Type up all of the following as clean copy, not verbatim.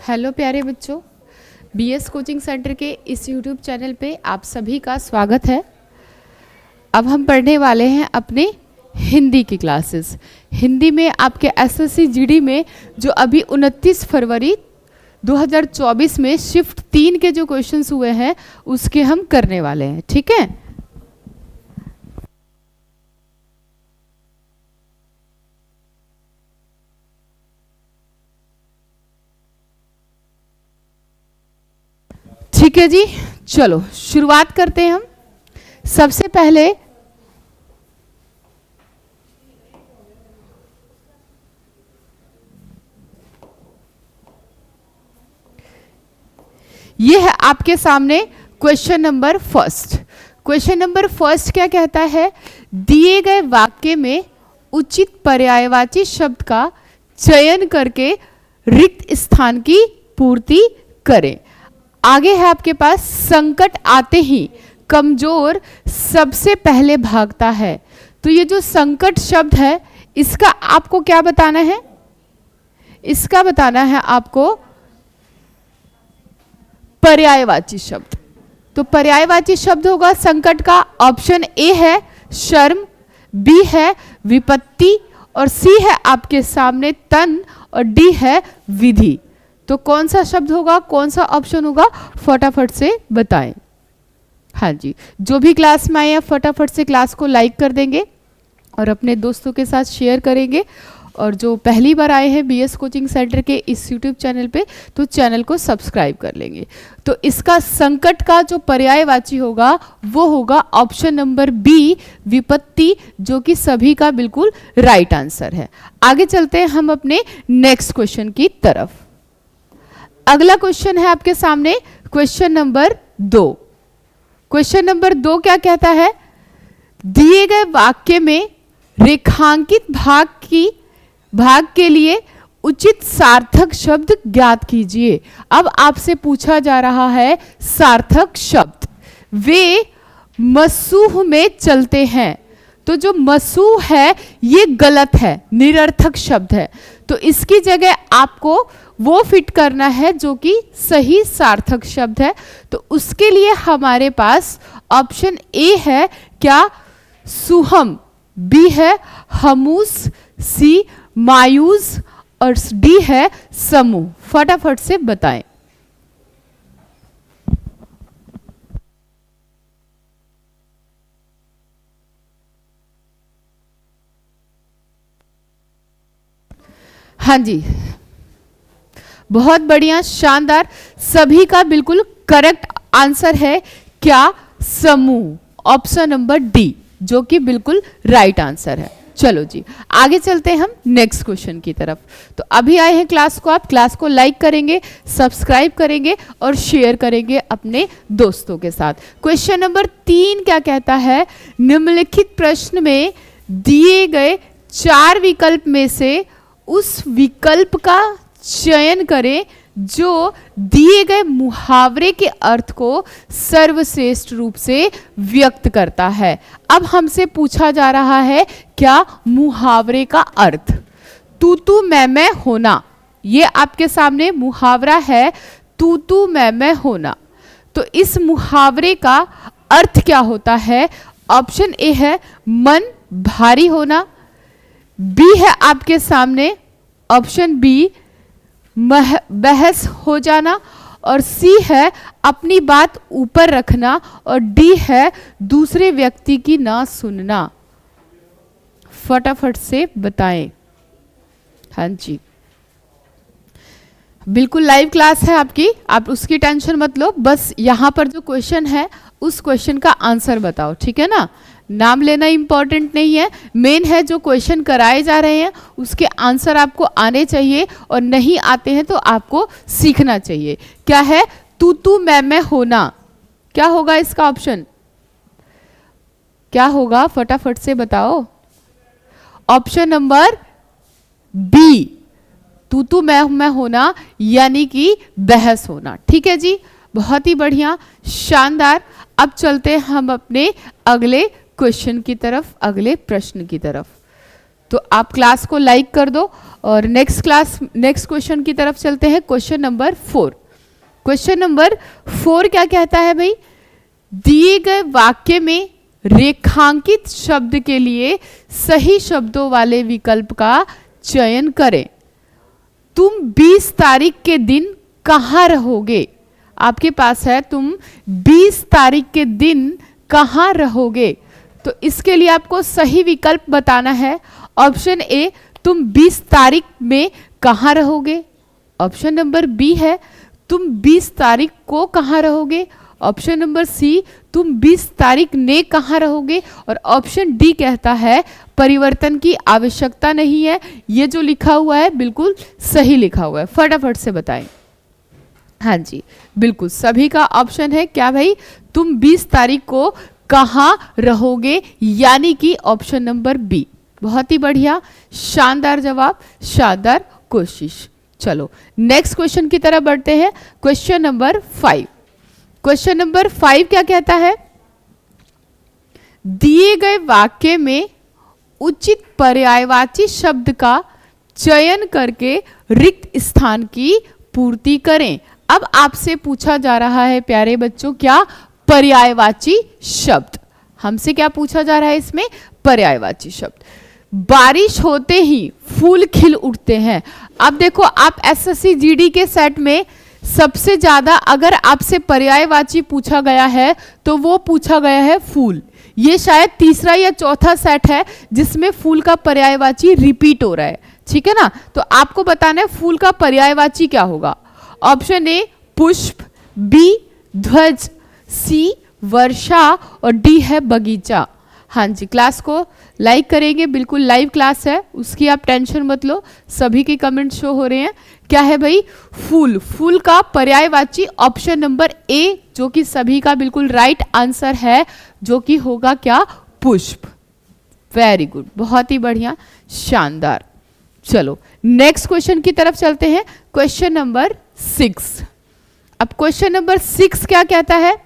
Hello प्यारे बच्चों, BS coaching centre के इस यूट्यूब चैनल पे आप सभी का स्वागत है। अब हम पढ़ने वाले हैं अपने हिंदी की क्लासेस। हिंदी में आपके एसएससी जीडी में जो अभी 29 फरवरी 2024 में शिफ्ट 3 के जो क्वेश्चंस हुए हैं उसके हम करने वाले हैं, ठीक है। ठीक है जी, चलो शुरुआत करते हैं हम। सबसे पहले ये है आपके सामने question number first. Question number first क्या कहता है? दिए गए वाक्य में उचित पर्यायवाची शब्द का चयन करके रिक्त स्थान की पूर्ति करें। आगे है आपके पास, संकट आते ही कमजोर सबसे पहले भागता है। तो ये जो संकट शब्द है इसका आपको क्या बताना है? इसका बताना है आपको पर्यायवाची शब्द। तो पर्यायवाची शब्द होगा संकट का, ऑप्शन ए है शर्म, बी है विपत्ति और सी है आपके सामने तन और डी है विधि। तो कौन सा शब्द होगा, कौन सा ऑप्शन होगा, फटाफट से बताएं। हाँ जी, जो भी क्लास में आए हैं फटाफट से क्लास को लाइक कर देंगे और अपने दोस्तों के साथ शेयर करेंगे। और जो पहली बार आए हैं बीएस कोचिंग सेंटर के इस यूट्यूब चैनल पे तो चैनल को सब्सक्राइब कर लेंगे। तो इसका संकट का जो पर्यायवाची होगा वो होगा ऑप्शन नंबर बी विपत्ति, जो कि सभी का बिल्कुल राइट आंसर है। आगे चलते हैं हम अपने नेक्स्ट क्वेश्चन की तरफ। अगला क्वेश्चन है आपके सामने क्वेश्चन नंबर 2। क्वेश्चन नंबर 2 क्या कहता है? दिए गए वाक्य में रेखांकित भाग के लिए उचित सार्थक शब्द ज्ञात कीजिए। अब आपसे पूछा जा रहा है सार्थक शब्द। वे मसूह में चलते हैं। तो जो मसूह है ये गलत है, निरर्थक शब्द है। तो इसकी जगह आपको वो फिट करना है जो कि सही सार्थक शब्द है। तो उसके लिए हमारे पास ऑप्शन ए है क्या सुहम, बी है हमूस, सी मायूस और डी है समूह। फटाफट से बताएं। हाँ जी, बहुत बढ़िया, शानदार, सभी का बिल्कुल करेक्ट आंसर है क्या समूह, ऑप्शन नंबर डी, जो कि बिल्कुल राइट आंसर है। चलो जी, आगे चलते हैं हम नेक्स्ट क्वेश्चन की तरफ। तो अभी आए हैं क्लास को, आप क्लास को लाइक करेंगे, सब्सक्राइब करेंगे और शेयर करेंगे अपने दोस्तों के साथ। क्वेश्चन नंबर 3 क्या कहता है? निम्नलिखित प्रश्न में दिए गए 4 विकल्प में से उस विकल्प का चयन करें जो दिए गए मुहावरे के अर्थ को सर्वश्रेष्ठ रूप से व्यक्त करता है। अब हमसे पूछा जा रहा है क्या मुहावरे का अर्थ। तू तू मैं होना, ये आपके सामने मुहावरा है, तू तू मैं होना। तो इस मुहावरे का अर्थ क्या होता है? ऑप्शन ए है मन भारी होना, बी है आपके सामने ऑप्शन बी बहस हो जाना और सी है अपनी बात ऊपर रखना और डी है दूसरे व्यक्ति की ना सुनना। फटाफट से बताएं। हाँ जी, बिल्कुल लाइव क्लास है आपकी, आप उसकी टेंशन मत लो, बस यहाँ पर जो क्वेश्चन है उस क्वेश्चन का आंसर बताओ, ठीक है ना। नाम लेना इंपॉर्टेंट नहीं है, मेन है जो क्वेश्चन कराए जा रहे हैं उसके आंसर आपको आने चाहिए और नहीं आते हैं तो आपको सीखना चाहिए। क्या है? तू तू मैं होना। क्या होगा इसका ऑप्शन? क्या होगा फटाफट से बताओ। ऑप्शन नंबर बी, तू तू मैं होना यानी कि बहस होना। ठीक है जी, बहुत ही बढ़िया, शानदार। अब चलते हैं हम अपने अगले क्वेश्चन की तरफ, अगले प्रश्न की तरफ। तो आप क्लास को लाइक कर दो और नेक्स्ट क्वेश्चन की तरफ चलते हैं। Question number 4। क्वेश्चन नंबर 4 क्या कहता है भाई, दिए गए वाक्य में रेखांकित शब्द के लिए सही शब्दों वाले विकल्प का चयन करें। तुम 20 तारीख के दिन कहाँ रहोगे? आपके पास है तुम 20 तारीख के दिन कहाँ रहोगे, तो इसके लिए आपको सही विकल्प बताना है। ऑप्शन ए, तुम 20 तारीख में कहाँ रहोगे। ऑप्शन नंबर बी है, तुम 20 तारीख को कहाँ रहोगे। ऑप्शन नंबर सी, तुम 20 तारीख ने कहाँ रहोगे। और ऑप्शन डी कहता है परिवर्तन की आवश्यकता नहीं है। ये जो लिखा हुआ है बिल्कुल सही लिखा हुआ है, फटाफट से बताएं। हाँ जी, बिल्कुल सभी का ऑप्शन है क्या भाई, तुम 20 तारीख को कहाँ रहोगे, यानी कि ऑप्शन नंबर बी। बहुत ही बढ़िया, शानदार जवाब, शानदार कोशिश। चलो नेक्स्ट क्वेश्चन की तरफ बढ़ते हैं। Question number 5। क्वेश्चन नंबर 5 क्या कहता है, दिए गए वाक्य में उचित पर्यायवाची शब्द का चयन करके रिक्त स्थान की पूर्ति करें। अब आपसे पूछा जा रहा है प्यारे बच्चों, क्या पर्यायवाची शब्द। हमसे क्या पूछा जा रहा है इसमें, पर्यायवाची शब्द। बारिश होते ही फूल खिल उठते हैं। अब देखो, आप एसएससी जीडी के सेट में सबसे ज्यादा अगर आपसे पर्यायवाची पूछा गया है तो वो पूछा गया है फूल। ये शायद तीसरा या चौथा सेट है जिसमें फूल का पर्यायवाची रिपीट हो रहा है, ठीक है ना। तो आपको बताना है फूल का पर्यायवाची क्या होगा। ऑप्शन ए पुष्प, बी ध्वज, सी वर्षा और डी है बगीचा। हाँ जी, क्लास को लाइक करेंगे, बिल्कुल लाइव क्लास है, उसकी आप टेंशन मत लो, सभी के कमेंट शो हो रहे हैं। क्या है भाई, फूल। फूल का पर्यायवाची ऑप्शन नंबर ए, जो कि सभी का बिल्कुल राइट आंसर है, जो कि होगा क्या, पुष्प। वेरी गुड, बहुत ही बढ़िया, शानदार। चलो नेक्स्ट क्वेश्चन की तरफ चलते हैं। Question number 6। अब क्वेश्चन नंबर 6 क्या कहता है,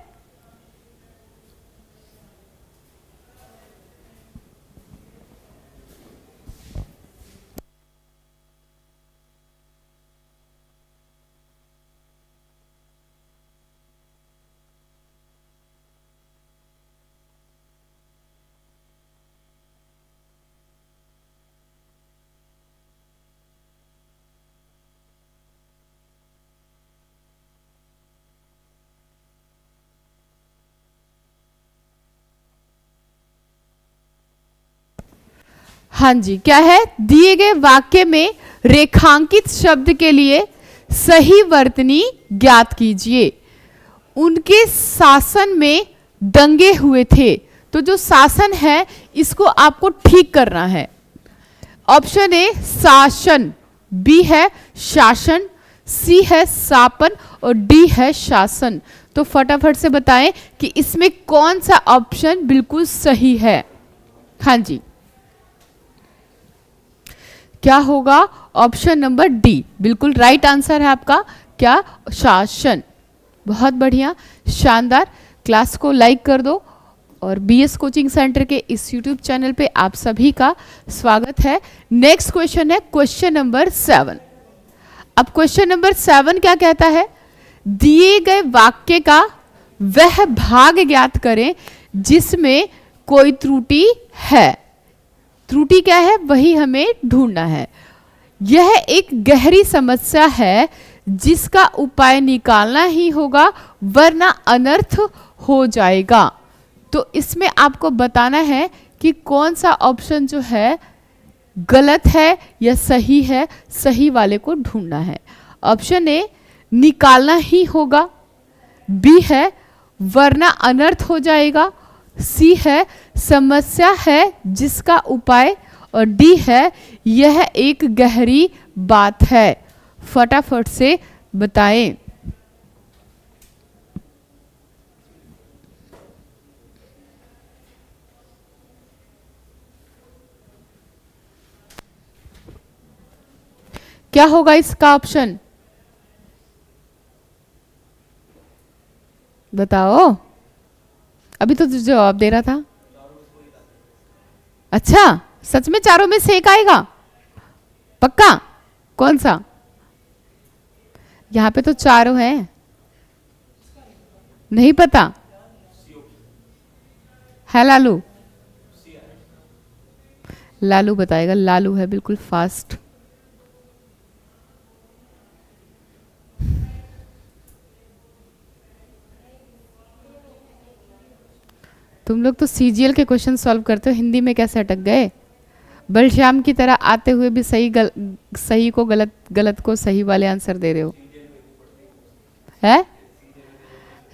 हाँ जी, क्या है, दिए गए वाक्य में रेखांकित शब्द के लिए सही वर्तनी ज्ञात कीजिए। उनके शासन में दंगे हुए थे। तो जो शासन है इसको आपको ठीक करना है। ऑप्शन ए शासन, बी है शासन, सी है शापन और डी है शासन। तो फटाफट से बताएं कि इसमें कौन सा ऑप्शन बिल्कुल सही है। हाँ जी, क्या होगा, ऑप्शन नंबर डी बिल्कुल राइट आंसर है आपका, क्या, शासन। बहुत बढ़िया, शानदार। क्लास को लाइक कर दो और बीएस कोचिंग सेंटर के इस यूट्यूब चैनल पे आप सभी का स्वागत है। नेक्स्ट क्वेश्चन है क्वेश्चन नंबर 7। अब क्वेश्चन नंबर 7 क्या कहता है, दिए गए वाक्य का वह भाग ज्ञात करें जिसमें कोई त्रुटि है। त्रुटि क्या है, वही हमें ढूंढना है। यह एक गहरी समस्या है जिसका उपाय निकालना ही होगा, वरना अनर्थ हो जाएगा। तो इसमें आपको बताना है कि कौन सा ऑप्शन जो है गलत है या सही है, सही वाले को ढूंढना है। ऑप्शन ए निकालना ही होगा, बी है वरना अनर्थ हो जाएगा, सी है समस्या है जिसका उपाय और डी है यह एक गहरी बात है। फटाफट से बताएं। क्या होगा इसका ऑप्शन, बताओ। अभी तो जवाब दे रहा था। अच्छा, सच में चारों में से एक आएगा? पक्का? कौन सा? यहां पे तो चारों हैं, नहीं पता है? लालू, लालू बताएगा। लालू है बिल्कुल फास्ट। तुम लोग तो सीजीएल के क्वेश्चन सॉल्व करते हो, हिंदी में कैसे अटक गए? बलश्याम की तरह आते हुए भी सही को गलत, गलत को सही वाले आंसर दे रहे हो। है?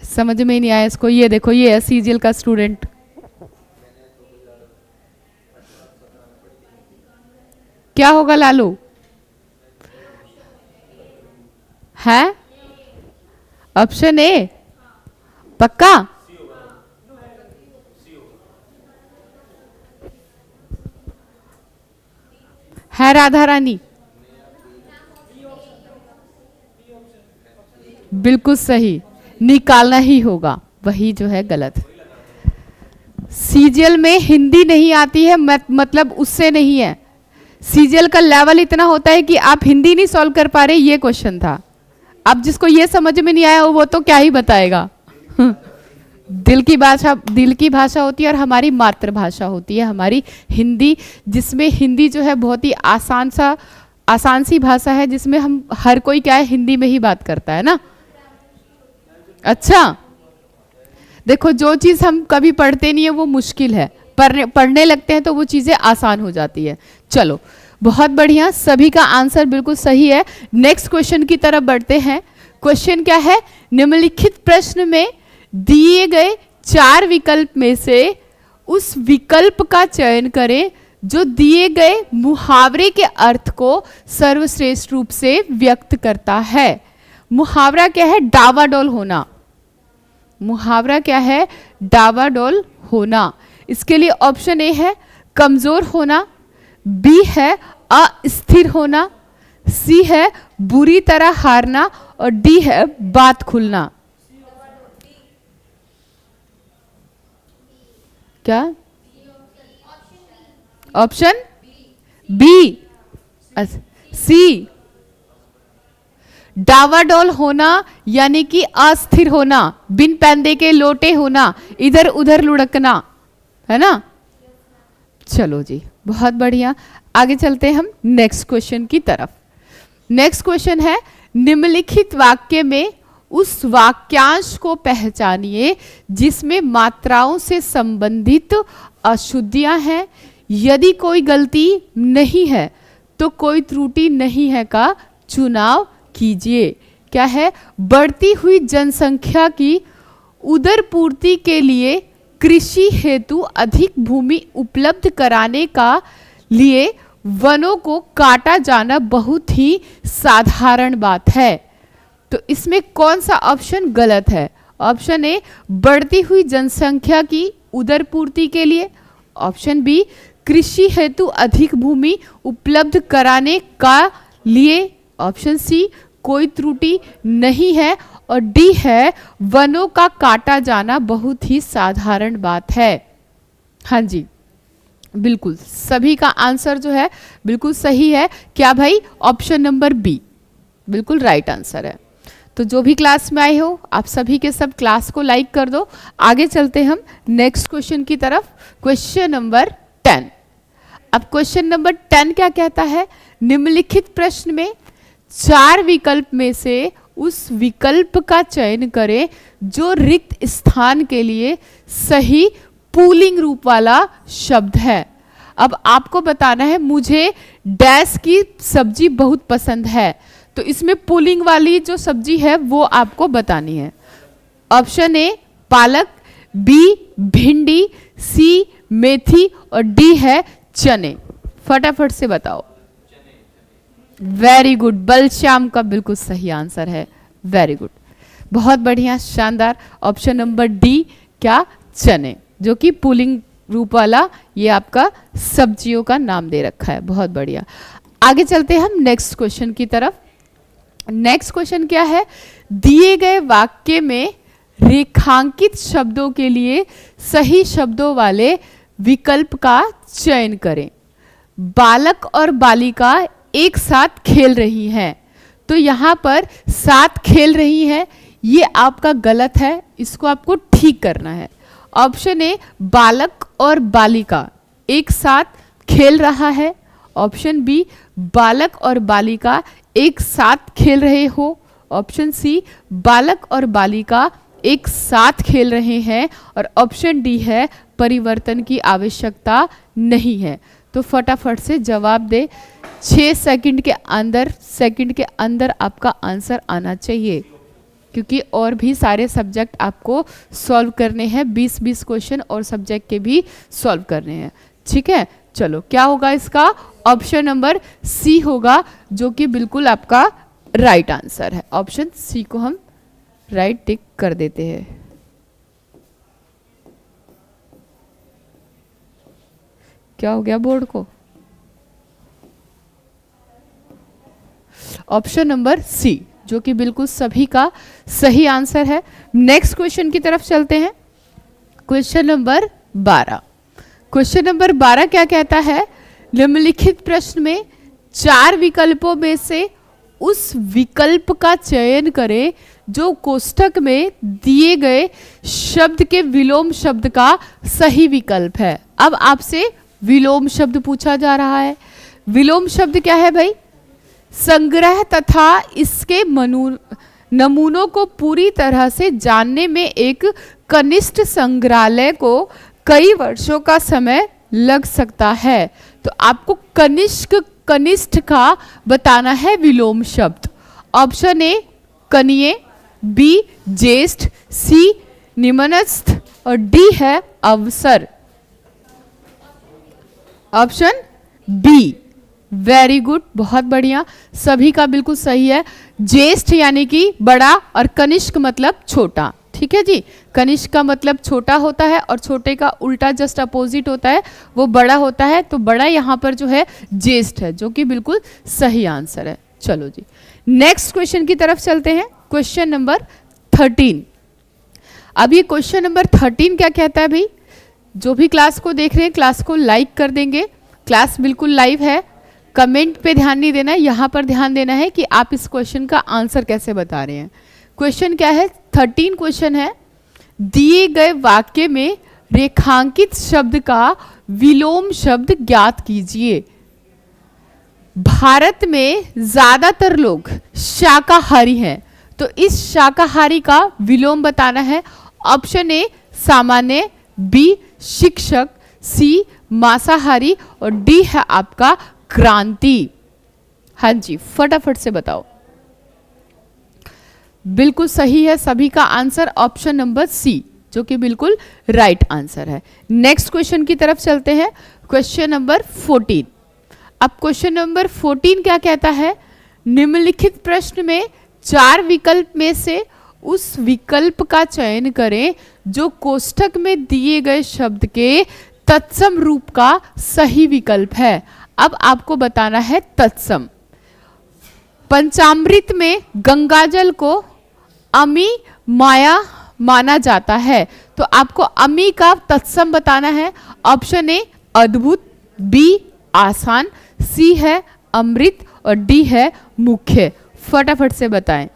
समझ में ही नहीं आया इसको। ये देखो, ये है सीजीएल का स्टूडेंट। क्या होगा लालू? है ऑप्शन ए? पक्का? है राधा रानी? बिल्कुल सही, निकालना ही होगा, वही जो है गलत। सीजीएल में हिंदी नहीं आती है मतलब उससे नहीं है। सीजीएल का लेवल इतना होता है कि आप हिंदी नहीं सॉल्व कर पा रहे, ये क्वेश्चन था। अब जिसको ये समझ में नहीं आया वो तो क्या ही बताएगा। दिल की भाषा होती है और हमारी मातृभाषा होती है हमारी हिंदी, जिसमें हिंदी जो है बहुत ही आसान सी भाषा है, जिसमें हम हर कोई क्या है हिंदी में ही बात करता है ना। अच्छा देखो, जो चीज हम कभी पढ़ते नहीं है वो मुश्किल है, पढ़ने लगते हैं तो वो चीजें आसान हो जाती है। चलो बहुत बढ़िया, सभी का आंसर बिल्कुल सही है। नेक्स्ट क्वेश्चन की तरफ बढ़ते हैं। क्वेश्चन क्या है? निम्नलिखित प्रश्न में दिए गए 4 विकल्प में से उस विकल्प का चयन करें जो दिए गए मुहावरे के अर्थ को सर्वश्रेष्ठ रूप से व्यक्त करता है। मुहावरा क्या है? डावाडोल होना। मुहावरा क्या है? डावाडोल होना। इसके लिए ऑप्शन ए है कमजोर होना, बी है अस्थिर होना, सी है बुरी तरह हारना और डी है बात खुलना। क्या? ऑप्शन बी, सी। डावाडोल होना यानी कि अस्थिर होना, बिन पैंदे के लोटे होना, इधर उधर लुढ़कना, है ना। चलो जी बहुत बढ़िया, आगे चलते हैं हम नेक्स्ट क्वेश्चन की तरफ। नेक्स्ट क्वेश्चन है, निम्नलिखित वाक्य में उस वाक्यांश को पहचानिए जिसमें मात्राओं से संबंधित अशुद्धियां हैं। यदि कोई गलती नहीं है तो कोई त्रुटि नहीं है का चुनाव कीजिए। क्या है? बढ़ती हुई जनसंख्या की उदर पूर्ति के लिए कृषि हेतु अधिक भूमि उपलब्ध कराने का लिए वनों को काटा जाना बहुत ही साधारण बात है। तो इसमें कौन सा ऑप्शन गलत है? ऑप्शन ए बढ़ती हुई जनसंख्या की उदर पूर्ति के लिए, ऑप्शन बी कृषि हेतु अधिक भूमि उपलब्ध कराने का लिए, ऑप्शन सी कोई त्रुटि नहीं है और डी है वनों का काटा जाना बहुत ही साधारण बात है। हाँ जी बिल्कुल, सभी का आंसर जो है बिल्कुल सही है। क्या भाई? ऑप्शन नंबर बी बिल्कुल राइट आंसर है। तो जो भी क्लास में आए हो आप सभी के सब क्लास को लाइक कर दो। आगे चलते हम नेक्स्ट क्वेश्चन की तरफ। Question number 10। अब क्वेश्चन नंबर 10 क्या कहता है? निम्नलिखित प्रश्न में 4 विकल्प में से उस विकल्प का चयन करें जो रिक्त स्थान के लिए सही पुल्लिंग रूप वाला शब्द है। अब आपको बताना है मुझे डैश की सब्जी बहुत पसंद है, तो इसमें पुल्लिंग वाली जो सब्जी है वो आपको बतानी है। ऑप्शन ए पालक, बी भिंडी, सी मेथी और डी है चने। फटाफट से बताओ। वेरी गुड, बलश्याम का बिल्कुल सही आंसर है। वेरी गुड, बहुत बढ़िया, शानदार। ऑप्शन नंबर डी क्या? चने, जो कि पुल्लिंग रूप वाला ये आपका सब्जियों का नाम दे रखा है। बहुत बढ़िया, आगे चलते हैं हम नेक्स्ट क्वेश्चन की तरफ। नेक्स्ट क्वेश्चन क्या है? दिए गए वाक्य में रेखांकित शब्दों के लिए सही शब्दों वाले विकल्प का चयन करें। बालक और बालिका एक साथ खेल रही हैं। तो यहाँ पर साथ खेल रही हैं, ये आपका गलत है, इसको आपको ठीक करना है। ऑप्शन ए बालक और बालिका एक साथ खेल रहा है। ऑप्शन बी बालक और बालिका एक साथ खेल रहे हो। ऑप्शन सी बालक और बालिका एक साथ खेल रहे हैं। और ऑप्शन डी है परिवर्तन की आवश्यकता नहीं है। तो फटाफट से जवाब दे, 6 सेकंड के अंदर आपका आंसर आना चाहिए, क्योंकि और भी सारे सब्जेक्ट आपको सॉल्व करने हैं, 20-20 क्वेश्चन और सब्जेक्ट के भी सॉल्व करने हैं। ठीक है, चलो क्या होगा इसका? ऑप्शन नंबर सी होगा, जो कि बिल्कुल आपका राइट आंसर है। ऑप्शन सी को हम राइट टिक कर देते हैं। क्या हो गया बोर्ड को? ऑप्शन नंबर सी, जो कि बिल्कुल सभी का सही आंसर है। नेक्स्ट क्वेश्चन की तरफ चलते हैं। Question number 12। क्वेश्चन नंबर 12 क्या कहता है? निम्नलिखित प्रश्न में 4 विकल्पों में से उस विकल्प का चयन करें जो कोष्ठक में दिए गए शब्द के विलोम शब्द का सही विकल्प है। अब आपसे विलोम शब्द पूछा जा रहा है। विलोम शब्द क्या है भाई? संग्रह तथा इसके नमूनों को पूरी तरह से जानने में एक कनिष्ठ संग्रहालय को कई वर्षों का समय लग सकता है। तो आपको कनिष्ठ का बताना है विलोम शब्द। ऑप्शन ए कनिये, बी ज्येष्ठ, सी निम्नस्थ और डी है अवसर। ऑप्शन बी, वेरी गुड, बहुत बढ़िया, सभी का बिल्कुल सही है। ज्येष्ठ यानी कि बड़ा और कनिष्क मतलब छोटा। ठीक है जी, कनिष्क का मतलब छोटा होता है और छोटे का उल्टा जस्ट अपोजिट होता है, वो बड़ा होता है। तो बड़ा यहाँ पर जो है ज्येष्ठ है, जो कि बिल्कुल सही आंसर है। चलो जी, नेक्स्ट क्वेश्चन की तरफ चलते हैं। Question number 13। अब ये क्वेश्चन नंबर 13 क्या कहता है भाई? जो भी क्लास को देख रहे हैं क्लास को लाइक कर देंगे, क्लास बिल्कुल लाइव है। कमेंट पे ध्यान नहीं देना है, यहाँ पर ध्यान देना है कि आप इस क्वेश्चन का आंसर कैसे बता रहे हैं। क्वेश्चन क्या है? 13 क्वेश्चन है, दिए गए वाक्य में रेखांकित शब्द का विलोम शब्द ज्ञात कीजिए। भारत में ज्यादातर लोग शाकाहारी हैं, तो इस शाकाहारी का विलोम बताना है। ऑप्शन ए सामान्य, बी शिक्षक, सी मांसाहारी और डी है आपका क्रांति। हाँ जी, फटाफट से बताओ। बिल्कुल सही है सभी का आंसर ऑप्शन नंबर सी, जो कि बिल्कुल राइट आंसर है। नेक्स्ट क्वेश्चन की तरफ चलते हैं। Question number 14। अब क्वेश्चन नंबर 14 क्या कहता है? निम्नलिखित प्रश्न में 4 विकल्प में से उस विकल्प का चयन करें जो कोष्ठक में दिए गए शब्द के तत्सम रूप का सही विकल्प है। अब आपको बताना है तत्सम। पंचामृत में गंगाजल को अमी माया माना जाता है, तो आपको अमी का तत्सम बताना है। ऑप्शन ए अद्भुत, बी आसान, सी है अमृत और डी है मुख्य। फटाफट से बताएं।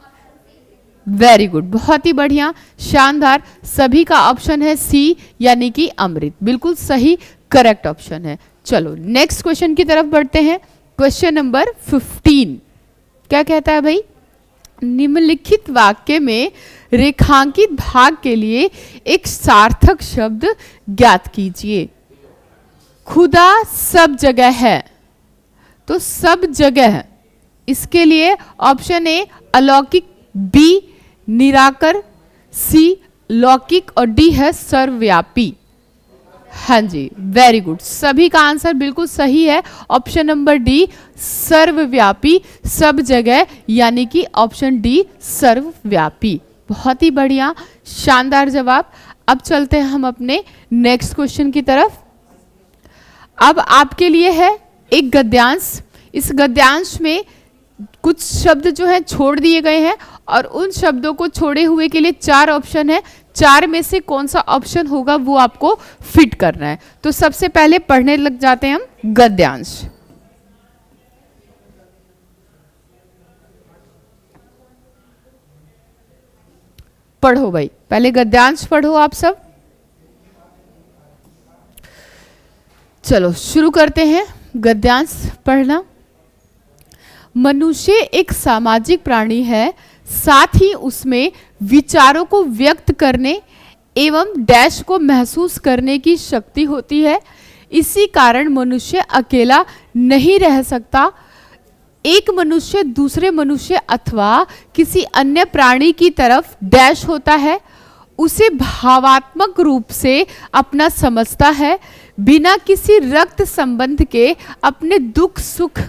वेरी गुड, बहुत ही बढ़िया, शानदार, सभी का ऑप्शन है सी यानी कि अमृत, बिल्कुल सही करेक्ट ऑप्शन है। चलो नेक्स्ट क्वेश्चन की तरफ बढ़ते हैं। क्वेश्चन नंबर 15 क्या कहता है भाई? निम्नलिखित वाक्य में रेखांकित भाग के लिए एक सार्थक शब्द ज्ञात कीजिए। खुदा सब जगह है, तो सब जगह है, इसके लिए ऑप्शन ए अलौकिक, बी निराकर, सी लौकिक और डी है सर्वव्यापी। हाँ जी, वेरी गुड, सभी का आंसर बिल्कुल सही है। ऑप्शन नंबर डी सर्वव्यापी, सब जगह, यानी कि ऑप्शन डी सर्वव्यापी। बहुत ही बढ़िया, शानदार जवाब। अब चलते हैं हम अपने नेक्स्ट क्वेश्चन की तरफ। अब आपके लिए है एक गद्यांश। इस गद्यांश में कुछ शब्द जो है छोड़ दिए गए हैं और उन शब्दों को छोड़े हुए के लिए 4 ऑप्शन है। 4 में से कौन सा ऑप्शन होगा वो आपको फिट करना है। तो सबसे पहले पढ़ने लग जाते हैं हम गद्यांश। पढ़ो भाई, पहले गद्यांश पढ़ो आप सब। चलो शुरू करते हैं गद्यांश पढ़ना। मनुष्य एक सामाजिक प्राणी है, साथ ही उसमें विचारों को व्यक्त करने एवं डैश को महसूस करने की शक्ति होती है। इसी कारण मनुष्य अकेला नहीं रह सकता। एक मनुष्य दूसरे मनुष्य अथवा किसी अन्य प्राणी की तरफ डैश होता है, उसे भावात्मक रूप से अपना समझता है, बिना किसी रक्त संबंध के अपने दुख सुख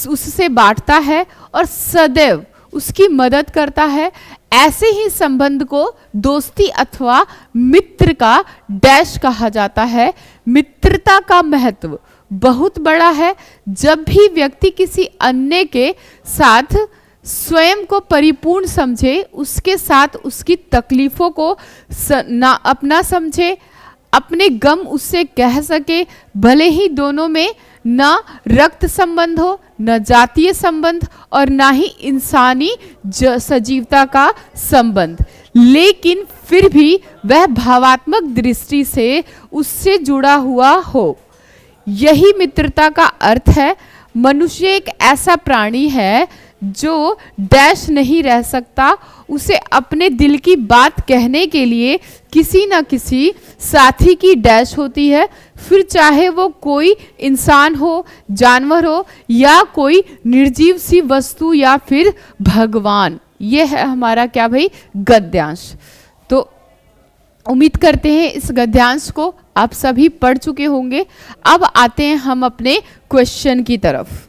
उससे बांटता है और सदैव उसकी मदद करता है। ऐसे ही संबंध को दोस्ती अथवा मित्र का डैश कहा जाता है। मित्रता का महत्व बहुत बड़ा है। जब भी व्यक्ति किसी अन्य के साथ स्वयं को परिपूर्ण समझे, उसके साथ उसकी तकलीफों को अपना समझे, अपने गम उससे कह सके, भले ही दोनों में न रक्त संबंध हो, न जातीय संबंध और ना ही इंसानी सजीवता का संबंध, लेकिन फिर भी वह भावात्मक दृष्टि से उससे जुड़ा हुआ हो। यही मित्रता का अर्थ है। मनुष्य एक ऐसा प्राणी है जो डैश नहीं रह सकता। उसे अपने दिल की बात कहने के लिए किसी न किसी साथी की डैश होती है, फिर चाहे वो कोई इंसान हो, जानवर हो या कोई निर्जीव सी वस्तु या फिर भगवान। ये है हमारा क्या भाई, गद्यांश। तो उम्मीद करते हैं इस गद्यांश को आप सभी पढ़ चुके होंगे। अब आते हैं हम अपने क्वेश्चन की तरफ।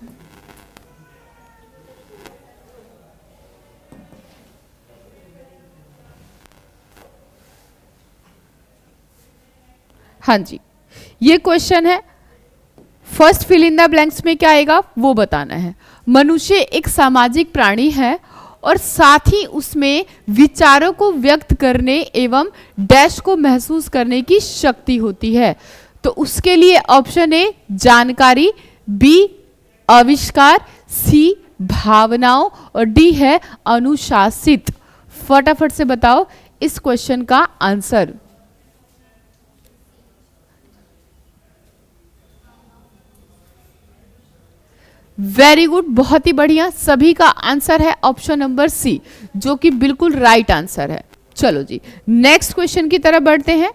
हाँ जी, ये क्वेश्चन है। First fill in the blanks में क्या आएगा वो बताना है। मनुष्य एक सामाजिक प्राणी है और साथ ही उसमें विचारों को व्यक्त करने एवं डैश को महसूस करने की शक्ति होती है। तो उसके लिए ऑप्शन ए जानकारी, बी आविष्कार, सी भावनाओं और डी है अनुशासित। फटाफट से बताओ इस क्वेश्चन का आंसर। वेरी गुड, बहुत ही बढ़िया। सभी का आंसर है ऑप्शन नंबर सी, जो कि बिल्कुल राइट आंसर है। चलो जी नेक्स्ट क्वेश्चन की तरफ बढ़ते हैं।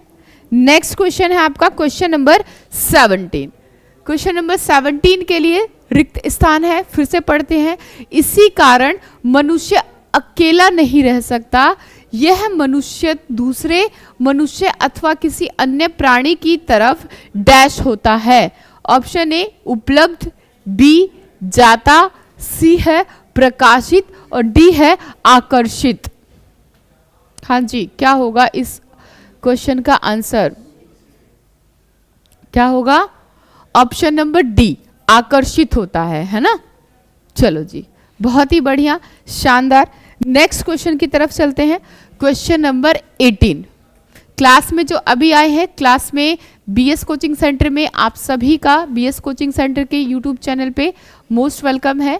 नेक्स्ट क्वेश्चन है आपका क्वेश्चन नंबर 17। क्वेश्चन नंबर 17 के लिए रिक्त स्थान है, फिर से पढ़ते हैं। इसी कारण मनुष्य अकेला नहीं रह सकता। यह मनुष्य दूसरे मनुष्य अथवा किसी अन्य प्राणी की तरफ डैश होता है। ऑप्शन ए उपलब्ध, बी जाता, सी है प्रकाशित और डी है आकर्षित। हाँ जी, क्या होगा इस क्वेश्चन का आंसर? क्या होगा? ऑप्शन नंबर डी आकर्षित होता है ना। चलो जी बहुत ही बढ़िया, शानदार। नेक्स्ट क्वेश्चन की तरफ चलते हैं। क्वेश्चन नंबर 18 क्लास में जो अभी आए हैं, क्लास में बीएस कोचिंग सेंटर में आप सभी का बीएस कोचिंग सेंटर के यूट्यूब चैनल पे मोस्ट वेलकम है।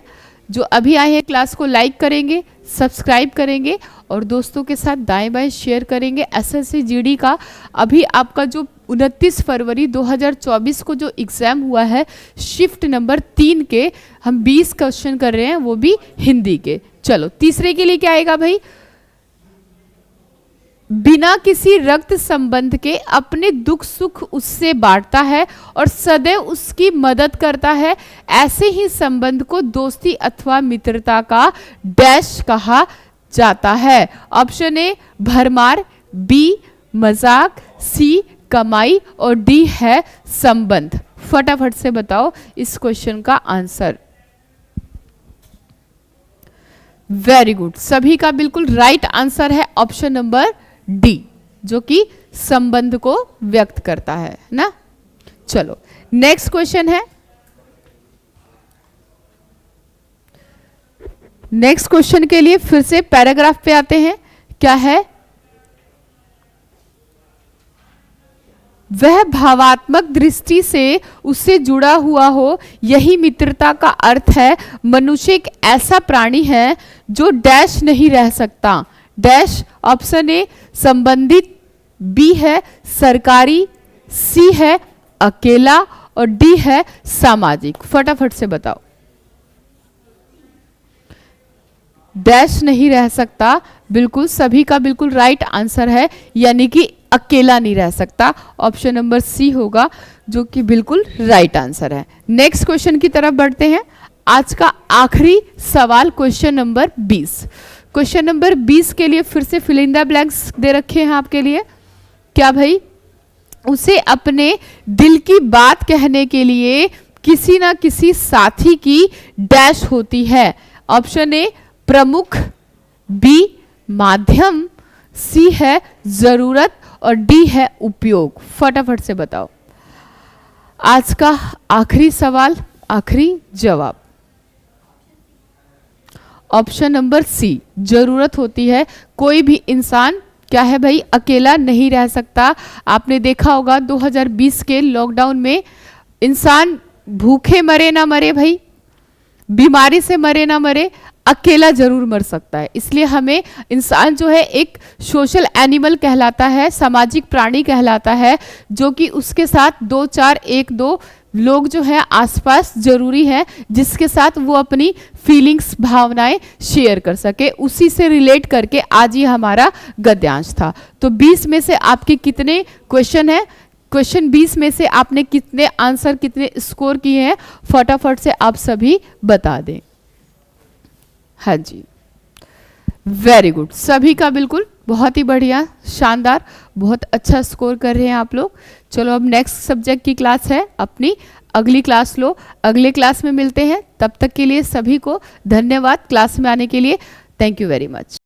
जो अभी आए हैं क्लास को लाइक करेंगे, सब्सक्राइब करेंगे और दोस्तों के साथ दाएं बाएं शेयर करेंगे। एसएससी जीडी का अभी आपका जो 29 फरवरी 2024 को जो एग्ज़ाम हुआ है शिफ्ट नंबर 3 के, हम 20 क्वेश्चन कर रहे हैं, वो भी हिंदी के। चलो तीसरे के लिए क्या आएगा भाई? बिना किसी रक्त संबंध के अपने दुख सुख उससे बांटता है और सदैव उसकी मदद करता है। ऐसे ही संबंध को दोस्ती अथवा मित्रता का डैश कहा जाता है। ऑप्शन ए भरमार, बी मजाक, सी कमाई और डी है संबंध। फटाफट से बताओ इस क्वेश्चन का आंसर। वेरी गुड, सभी का बिल्कुल राइट आंसर है ऑप्शन नंबर डी, जो कि संबंध को व्यक्त करता है ना। चलो नेक्स्ट क्वेश्चन है। नेक्स्ट क्वेश्चन के लिए फिर से पैराग्राफ पे आते हैं। क्या है? वह भावात्मक दृष्टि से उससे जुड़ा हुआ हो, यही मित्रता का अर्थ है। मनुष्य एक ऐसा प्राणी है जो डैश नहीं रह सकता। डैश, ऑप्शन ए संबंधित, बी है सरकारी, सी है अकेला और डी है सामाजिक। फटाफट से बताओ। डैश नहीं रह सकता, बिल्कुल सभी का बिल्कुल राइट आंसर है, यानी कि अकेला नहीं रह सकता। ऑप्शन नंबर सी होगा जो कि बिल्कुल राइट आंसर है। नेक्स्ट क्वेश्चन की तरफ बढ़ते हैं। आज का आखिरी सवाल क्वेश्चन नंबर 20। क्वेश्चन नंबर 20 के लिए फिर से फिल इन द ब्लैंक्स दे रखे हैं आपके लिए। क्या भाई? उसे अपने दिल की बात कहने के लिए किसी ना किसी साथी की डैश होती है। ऑप्शन ए प्रमुख, बी माध्यम, सी है जरूरत और डी है उपयोग। फटाफट से बताओ। आज का आखिरी सवाल, आखिरी जवाब। ऑप्शन नंबर सी जरूरत होती है। कोई भी इंसान क्या है भाई, अकेला नहीं रह सकता। आपने देखा होगा 2020 के लॉकडाउन में इंसान भूखे मरे ना मरे भाई, बीमारी से मरे ना मरे, अकेला जरूर मर सकता है। इसलिए हमें इंसान जो है एक सोशल एनिमल कहलाता है, सामाजिक प्राणी कहलाता है, जो कि उसके साथ 2 लोग जो है आसपास जरूरी है, जिसके साथ वो अपनी फीलिंग्स, भावनाएं शेयर कर सके। उसी से रिलेट करके आज ये हमारा गद्यांश था। तो 20 में से आपके कितने क्वेश्चन हैं? क्वेश्चन 20 में से आपने कितने आंसर, कितने स्कोर किए हैं? फटाफट से आप सभी बता दें। हाँ जी, वेरी गुड, सभी का बिल्कुल बहुत ही बढ़िया, शानदार, बहुत अच्छा स्कोर कर रहे हैं आप लोग। चलो अब नेक्स्ट सब्जेक्ट की क्लास है अपनी, अगली क्लास लो, अगले क्लास में मिलते हैं। तब तक के लिए सभी को धन्यवाद क्लास में आने के लिए। Thank you very much.